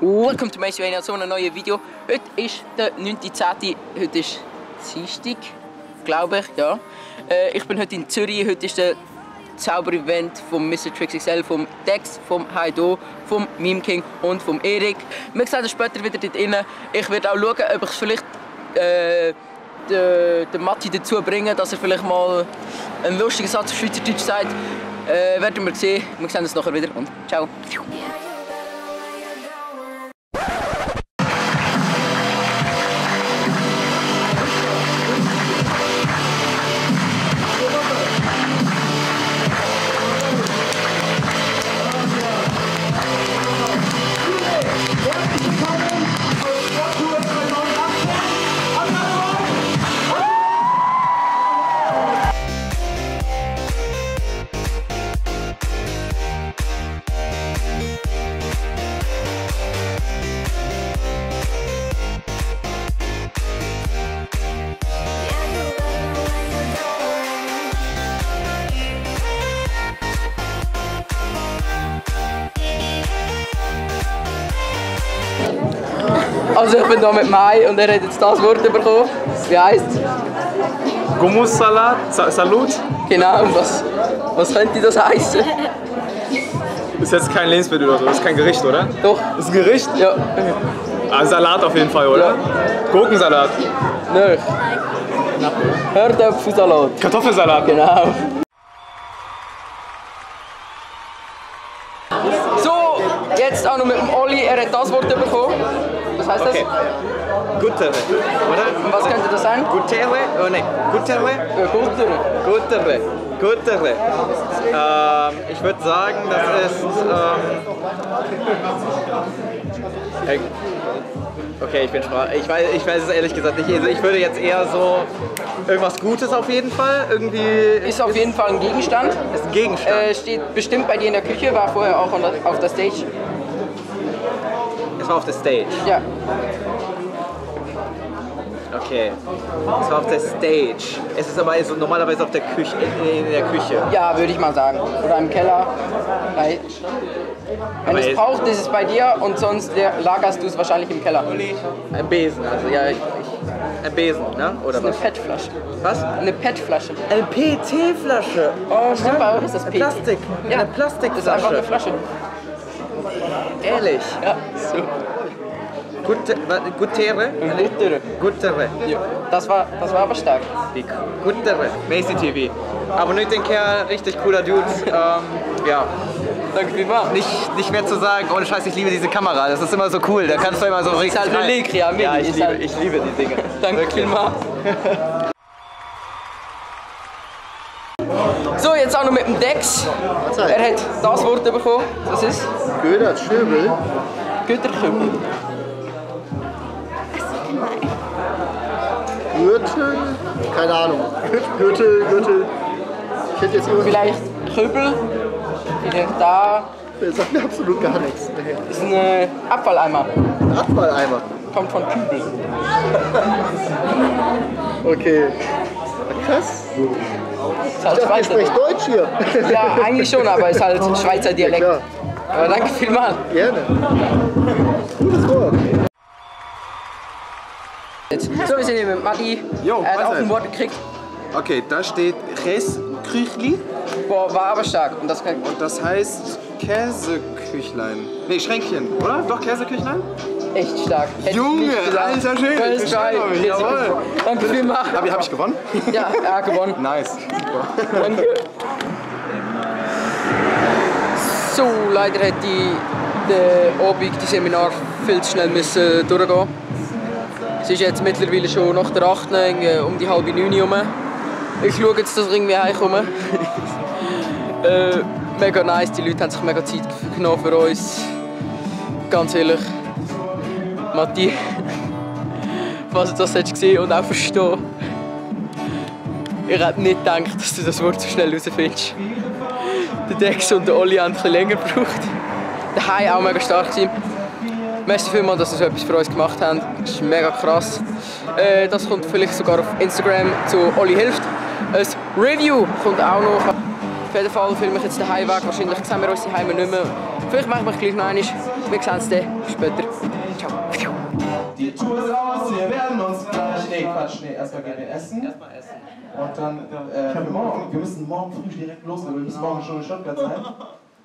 Welcome to Macedania, so ein neues Video. Heute ist der 9.10. Heute ist Dienstag, glaube ich, ja. Ich bin heute in Zürich. Heute ist der Zauber-Event vom Mr. Trix XL, vom Dex, vom Heido, vom Meme King und vom Erik. Wir sehen uns später wieder dort rein. Ich werde auch schauen, ob ich vielleicht den Matti dazu bringe, dass er vielleicht mal einen lustigen Satz auf Schweizerdeutsch sagt. Werden wir sehen. Wir sehen uns nachher wieder und ciao. Also ich bin hier mit Mai und er hat jetzt das Wort bekommen. Wie heisst es? Gummussalat, Salut. Genau, was könnte das heißen? Ist jetzt kein Lebensmittel oder so, ist kein Gericht, oder? Doch. Ist ein Gericht? Ja. Ah, Salat auf jeden Fall, oder? Ja. Gurkensalat. Nein. Herdöpfelsalat. Kartoffelsalat. Genau. So, jetzt auch noch mit dem Olli. Er hat das Wort bekommen. Was heißt das? Guttere, oder? Und was könnte das sein? Guttere? Oh nein, Guttere? Guttere. Guttere. Ich würde sagen, das ist. Okay, ich bin sprachlos. Ich weiß es ehrlich gesagt nicht. Also ich würde jetzt eher so irgendwas Gutes auf jeden Fall. Irgendwie. Ist auf jeden Fall ein Gegenstand. Ist ein Gegenstand. Steht bestimmt bei dir in der Küche, war vorher auch auf der Stage. Es war auf der Stage. Ja. Okay. Es war auf der Stage. Es ist aber also normalerweise auf der Küche, in der Küche. Ja, würde ich mal sagen. Oder im Keller. Wenn es braucht, ist es bei dir und sonst lagerst du es wahrscheinlich im Keller. Ein Besen, also ja, ein Besen, ne? Oder das ist was? eine PET-Flasche. Was? Eine PET-Flasche. Eine PT-Flasche. Oh, stimmt, bei euch ist das PET. Plastik. Ja, eine Plastikflasche. das ist einfach eine Flasche. Ehrlich? Ja, so. Guttere? Guttere. Ja. Das war aber stark. Guttere. Macy TV. Abonniert den Kerl, richtig cooler Dude. Ja. Danke vielmals. Nicht mehr zu sagen, ohne Scheiß, ich liebe diese Kamera. Das ist immer so cool. Da kannst du immer so richtig. Ist halt eine Lekria, ja, ich liebe die Dinge. Danke vielmals. So, jetzt auch noch mit dem Dex. Er hat das Wort bekommen. Was ist? Gödertschöbel. Götterkübel. Gürtel? Keine Ahnung. Gürtel. Ich hätte jetzt irgendwas. Vielleicht Kübel. Vielleicht da. Das sagt mir absolut gar nichts. Das ist ein Abfalleimer. Ein Abfalleimer. Kommt von Kübel. Okay. Krass. Ist halt Ich spreche Deutsch hier. Ja, eigentlich schon, aber ist halt Schweizer Dialekt. Ja, Aber danke vielmals. gerne. Gutes Wort. So, wir sind hier mit Matti. Jo, Er hat was auch ein denn? Wort gekriegt. Okay, da steht Käseküchli Boah, war aber stark. Und das kann und das heißt Käseküchlein. Nee, Schränkchen, oder? Doch, Käseküchlein? echt stark. Hätte ich Junge, nicht gedacht. alter Schwede, First ich try. schwöre mich, jawohl. Danke vielmals. Hab ich gewonnen? Ja, er hat gewonnen. Nice. Danke. So, leider hat der Abend, die Seminar viel zu schnell müssen durchgehen. Es ist jetzt mittlerweile schon nach der 8. Um die 8:30 herum. Ich schaue jetzt, dass ich irgendwie heimkomme. Mega nice, die Leute haben sich mega Zeit genommen für uns. Ganz ehrlich, Matti, falls du das gesehen und auch verstehen. Ich hätte nicht gedacht, dass du das Wort so schnell herausfindest. Der Dex und der Olli haben ein bisschen länger gebraucht. Der Hai auch mega stark gewesen. Merci vielmals, dass ihr so etwas für uns gemacht habt. Das ist mega krass. Das kommt vielleicht sogar auf Instagram zu Olli hilft. Ein Review kommt auch noch. Auf jeden Fall filme ich jetzt den Heimweg. Wahrscheinlich sehen wir uns die Heime nicht mehr. Vielleicht machen wir es gleich noch einmal. Wir sehen uns dann später. Ciao. Die Tour ist aus, wir werden uns gleich. Nee, Quatsch, nee, erstmal gehen wir essen. Erstmal essen. Und dann für morgen, wir müssen morgen früh direkt los, weil wir müssen morgen schon in Stuttgart sein.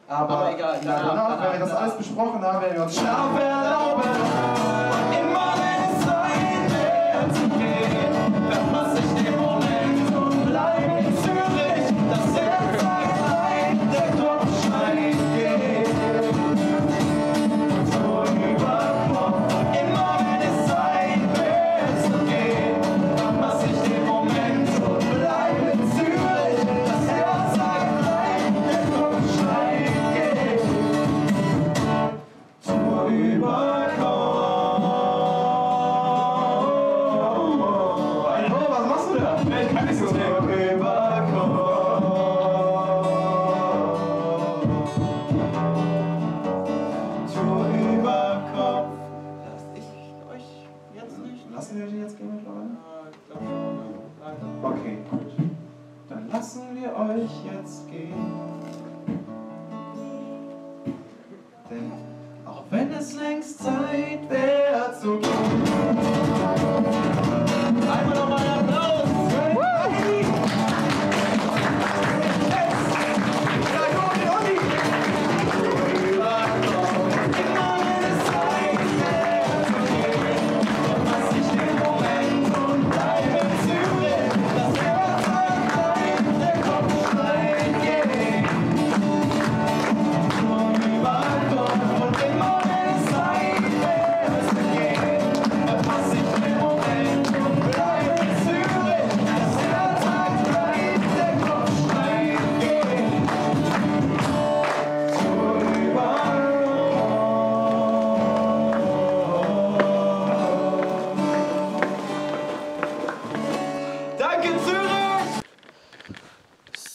Aber egal, danach, wenn wir das alles besprochen haben, werden wir uns Schlaf erlauben. Und immer wenn es sein wird zu gehen, verpasse ich den Moment und bleib in Zürich. Das Herz sagt nein, der Kopf schreit geht. So über Kopf. Und immer wenn es sein wird zu gehen, verpasse ich den Moment und bleib in Zürich. Das Herz sagt nein, der Kopf schreit geht. Tour über Hallo, was machst du da? Ich kann nicht so schnell. Tour über Kopf. Lass ich euch jetzt nicht? Lassen wir euch jetzt gehen mittlerweile? Okay, gut. Dann lassen wir euch jetzt gehen. Denn auch wenn es längst Zeit wäre zu gehen. Einmal nochmal Applaus!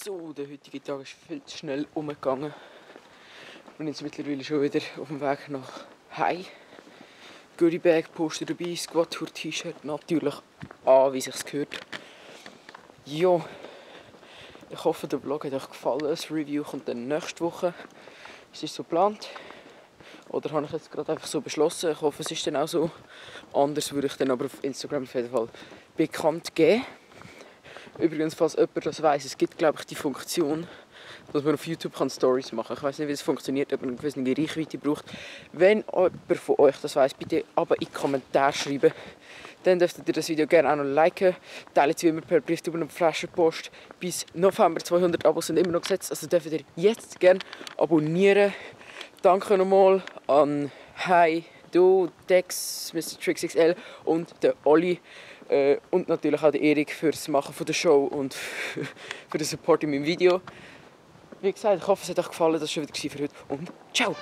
So, der heutige Tag ist viel zu schnell umgegangen. Ich bin jetzt mittlerweile schon wieder auf dem Weg nach Hause. Goodiebag, Poster dabei, Squad-Tour, T-Shirt, natürlich an, wie sich's gehört. Ja, ich hoffe, der Vlog hat euch gefallen. Das Review kommt dann nächste Woche. Es ist so geplant. Oder habe ich jetzt gerade einfach so beschlossen. Ich hoffe, es ist dann auch so. Anders würde ich dann aber auf Instagram auf jeden Fall bekannt geben. Übrigens, falls jemand das weiss, es gibt, glaube ich, die Funktion, dass man auf YouTube Stories machen kann. Ich weiß nicht, wie es funktioniert, ob man eine gewisse Reichweite braucht. Wenn jemand von euch das weiss, bitte aber in die Kommentare schreiben. Dann dürft ihr das Video gerne auch noch liken. Teilt es wie immer per Brief über eine Flaschenpost. Bis November 200 Abos sind immer noch gesetzt, also dürft ihr jetzt gerne abonnieren. Danke nochmal an Hi, du, Dex, Mr. TrixXL und der Olli. Und natürlich auch der Erik fürs Machen von der Show und für den Support in meinem Video. Wie gesagt, ich hoffe, es hat euch gefallen. Das war schon wieder für heute und ciao!